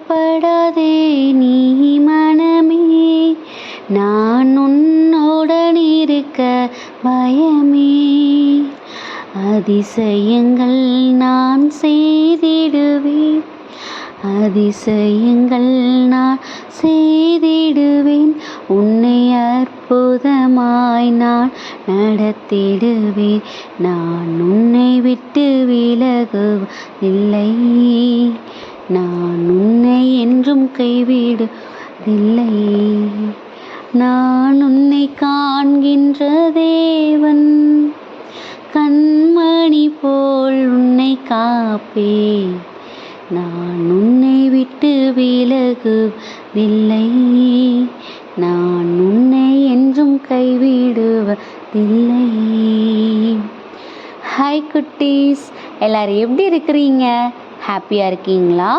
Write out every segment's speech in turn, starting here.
பயப்படாதே நீ மனமே, நான் உன்னுடன் இருக்க பயமே. அதிசயங்கள் நான் செய்திடுவேன், அதிசயங்கள் நான் செய்திடுவேன். உன்னை அற்புதமாய் நான் நடத்திடுவேன். நான் உன்னை விட்டு விலகுவதில்லை, நான் உன்னை என்றும் கைவிடுவதில்லை. நான் உன்னை காண்கின்ற தேவன், கண்மணி போல் உன்னை காப்பேன். நான் உன்னை விட்டு விலகுவதில்லை, நான் உன்னை என்றும் கைவிடுவதில்லை. ஹாய் குட்டீஸ், எல்லாரும் எப்படி இருக்கிறீங்க? ஹாப்பியாக இருக்கீங்களா?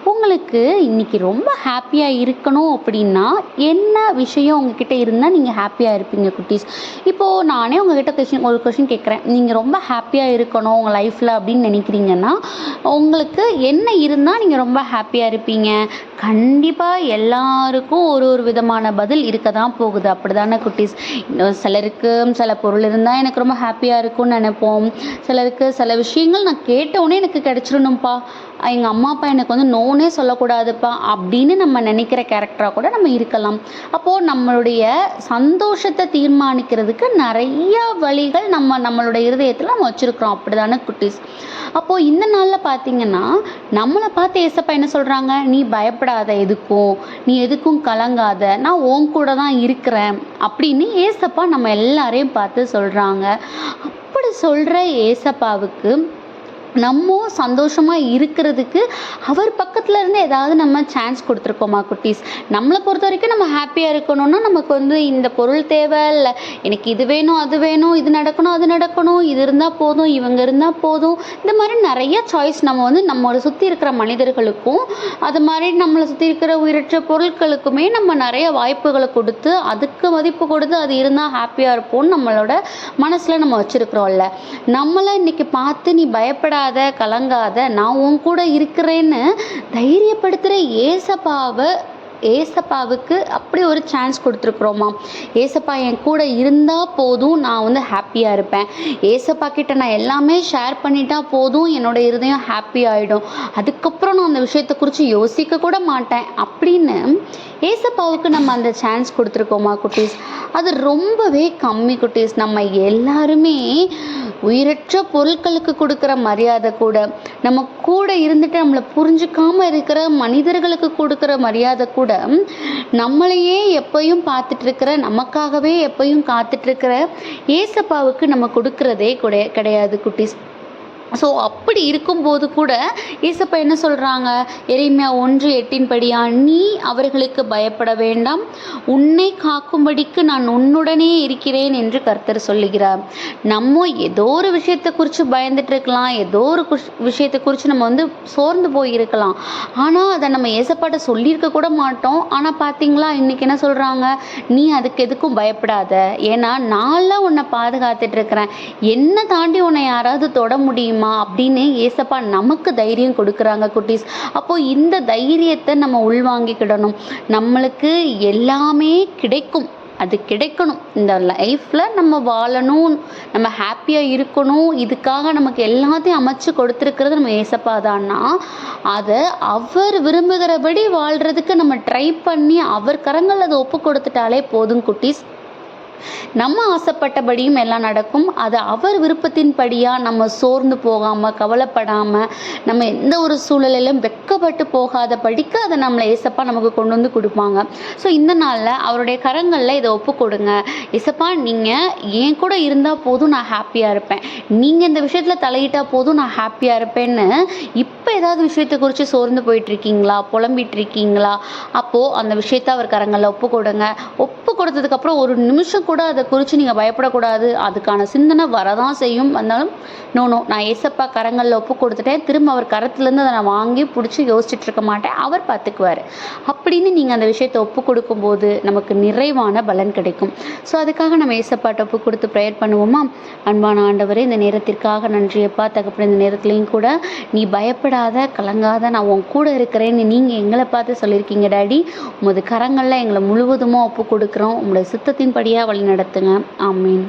உங்களுக்கு இன்றைக்கி ரொம்ப ஹாப்பியாக இருக்கணும் அப்படின்னா என்ன விஷயம் உங்ககிட்ட இருந்தால் நீங்கள் ஹாப்பியாக இருப்பீங்க குட்டீஸ்? இப்போது நானே உங்ககிட்ட ஒரு கொஷின் கேட்குறேன். நீங்கள் ரொம்ப ஹாப்பியாக இருக்கணும் உங்கள் லைஃப்பில் அப்படின்னு நினைக்கிறீங்கன்னா உங்களுக்கு என்ன இருந்தால் நீங்கள் ரொம்ப ஹாப்பியாக இருப்பீங்க? கண்டிப்பாக எல்லாருக்கும் ஒரு ஒரு விதமான பதில் இருக்க தான் போகுது, அப்படி தானே குட்டீஸ்? சிலருக்கு சில பொருள் இருந்தால் எனக்கு ரொம்ப ஹாப்பியாக இருக்கும்னு நினைப்போம். சிலருக்கு சில விஷயங்கள் நான் கேட்டவுடனே எனக்கு கிடச்சிடணும்ப்பா, எங்கள் அம்மா அப்பா எனக்கு வந்து நோனே சொல்லக்கூடாதுப்பா அப்படின்னு நம்ம நினைக்கிற கேரக்டராக கூட நம்ம இருக்கலாம். அப்போது நம்மளுடைய சந்தோஷத்தை தீர்மானிக்கிறதுக்கு நிறைய வழிகள் நம்மளுடைய இருதயத்தில் நம்ம வச்சுருக்கிறோம், அப்படி தானே குட்டீஸ்? அப்போது இந்த நாளில் பார்த்தீங்கன்னா நம்மளை பார்த்து ஏசப்பா என்ன சொல்கிறாங்க? நீ பயப்படாத, எதுக்கும் நீ எதுக்கும் கலங்காத, நான் உன் கூட தான் இருக்கிறேன் அப்படின்னு ஏசப்பா நம்ம எல்லாரையும் பார்த்து சொல்கிறாங்க. அப்படி சொல்கிற ஏசப்பாவுக்கு நம்ம சந்தோஷமாக இருக்கிறதுக்கு அவர் பக்கத்தில் இருந்து ஏதாவது நம்ம சான்ஸ் கொடுத்துருக்கோமா குட்டீஸ்? நம்மளை பொறுத்த வரைக்கும் நம்ம ஹாப்பியாக இருக்கணும்னா நமக்கு வந்து இந்த பொருள் தேவை இல்லை, எனக்கு இது வேணும் அது வேணும், இது நடக்கணும் அது நடக்கணும், இது இருந்தால் போதும் இவங்க இருந்தால் போதும், இந்த மாதிரி நிறைய சாய்ஸ் நம்ம வந்து நம்மளை சுற்றி இருக்கிற மனிதர்களுக்கும் அது மாதிரி நம்மளை சுற்றி இருக்கிற உயிரற்ற பொருட்களுக்குமே நம்ம நிறைய வாய்ப்புகளை கொடுத்து அதுக்கு மதிப்பு கொடுத்து அது இருந்தால் ஹாப்பியாக இருப்போம்னு நம்மளோட மனசில் நம்ம வச்சுருக்கிறோம்ல. நம்மளை இன்னைக்கு பார்த்து நீ பயப்பட கலங்காத, நான் உன் கூட இருக்கிறேன்னு தைரியப்படுத்துகிற ஏசப்பாவுக்கு அப்படி ஒரு சான்ஸ் கொடுத்துருக்குறோமா? ஏசப்பா என் கூட இருந்தால் போதும், நான் வந்து ஹாப்பியாக இருப்பேன். ஏசப்பா கிட்ட நான் எல்லாமே ஷேர் பண்ணிட்டா போதும், என்னோட இருதயம் ஹாப்பி ஆகிடும், அதுக்கப்புறம் நான் அந்த விஷயத்தை குறித்து யோசிக்க கூட மாட்டேன் அப்படின்னு ஏசப்பாவுக்கு நம்ம அந்த சான்ஸ் கொடுத்துருக்கோமா குட்டீஸ்? அது ரொம்பவே கம்மி குட்டீஸ். நம்ம எல்லாருமே உயிரற்ற பொருட்களுக்கு கொடுக்குற மரியாதை கூட, நம்ம கூட இருந்துட்டு நம்மளை புரிஞ்சுக்காமல் இருக்கிற மனிதர்களுக்கு கொடுக்குற மரியாதை கூட, நம்மளையே எப்பயும் பார்த்துட்டு இருக்கிற, நமக்காகவே எப்பயும் காத்துட்டு இருக்கிற ஏசப்பாவுக்கு நம்ம கொடுக்கறதே கிடையாது குட்டீஸ். ஸோ அப்படி இருக்கும்போது கூட ஏசப்பா என்ன சொல்கிறாங்க? எரேமியா 1:8 நீ அவர்களுக்கு பயப்பட வேண்டாம், உன்னை காக்கும்படிக்கு நான் உன்னுடனே இருக்கிறேன் என்று கர்த்தர் சொல்லுகிறார். நம்ம ஏதோ ஒரு விஷயத்தை குறித்து பயந்துட்டு இருக்கலாம், ஏதோ ஒரு விஷயத்தை குறித்து நம்ம வந்து சோர்ந்து போயிருக்கலாம், ஆனால் அதை நம்ம ஏசப்பாட்ட சொல்லியிருக்க கூட மாட்டோம். ஆனால் பார்த்தீங்களா, இன்றைக்கி என்ன சொல்கிறாங்க? நீ அதுக்கு எதுக்கும் பயப்படாத, ஏன்னா நான்லாம் உன்னை பாதுகாத்துட்டு இருக்கிறேன், என்னை தாண்டி உன்னை யாராவது தொட முடியுமா அப்படின்னு ஏசப்பா நமக்கு தைரியம் கொடுக்குறாங்க குட்டீஸ். அப்போ இந்த தைரியத்தை நம்ம உள்வாங்கிக்கிடணும். நம்மளுக்கு எல்லாமே கிடைக்கும், அது கிடைக்கணும். இந்த லைஃப்பில் நம்ம வாழணும், நம்ம ஹாப்பியாக இருக்கணும், இதுக்காக நமக்கு எல்லாத்தையும் அமைச்சு கொடுத்துருக்கிறது நம்ம ஏசப்பா தான்னா, அதை அவர் விரும்புகிறபடி வாழ்கிறதுக்கு நம்ம ட்ரை பண்ணி அவர் கரங்கள் அதை ஒப்பு கொடுத்துட்டாலே போதும் குட்டீஸ். நம்ம ஆசைப்பட்டபடியும் எல்லாம் நடக்கும். அது அவர் விருப்பத்தின்படியாக நம்ம சோர்ந்து போகாமல் கவலைப்படாமல் நம்ம எந்த ஒரு சூழலிலும் வெட்கப்பட்டு போகாத படிக்க அதை நம்மளை ஏசப்பா நமக்கு கொண்டு வந்து கொடுப்பாங்க. ஸோ இந்த நாளில் அவருடைய கரங்களில் இதை ஒப்பு கொடுங்க. ஏசப்பா நீங்கள் என் கூட இருந்தால் போதும், நான் ஹாப்பியாக இருப்பேன், நீங்கள் இந்த விஷயத்தில் தலையிட்டால் போதும், நான் ஹாப்பியாக இருப்பேன்னு இப்போ ஏதாவது விஷயத்தை குறித்து சோர்ந்து போயிட்டுருக்கீங்களா, புலம்பிட்டு இருக்கீங்களா? அப்போது அந்த விஷயத்தை அவர் கரங்களில் ஒப்பு கொடுங்க. ஒப்பு கொடுத்ததுக்கப்புறம் ஒரு நிமிஷம் கூட அதை குறித்து நீங்கள் பயப்படக்கூடாது. அதுக்கான சிந்தனை வரதான் செய்யும். வந்தாலும் நோ நான் ஏசப்பா கரங்களில் ஒப்பு கொடுத்துட்டேன், திரும்ப அவர் கரத்துலேருந்து அதை நான் வாங்கி பிடிச்சி யோசிச்சுட்டு இருக்க மாட்டேன், அவர் பார்த்துக்குவார் அப்படின்னு நீங்கள் அந்த விஷயத்தை ஒப்பு கொடுக்கும்போது நமக்கு நிறைவான பலன் கிடைக்கும். ஸோ அதுக்காக நம்ம ஏசப்பாட்ட ஒப்பு கொடுத்து ப்ரேயர் பண்ணுவோமா? அன்பான ஆண்டவரே, இந்த நேரத்திற்காக நன்றியப்பா தகப்பன. இந்த நேரத்துலையும் கூட நீ பயப்படாத, பயப்படாத, கலங்காத, நான் உன் கூட இருக்கிறேன்னு நீங்கள் எங்களை பார்த்து சொல்லியிருக்கீங்க டாடி. உமது கரங்களில் எங்களை முழுவதுமாக ஒப்பு கொடுக்குறோம். உங்களுடைய சித்தத்தின்படியாக வழி நடத்துங்க. ஆமீன்.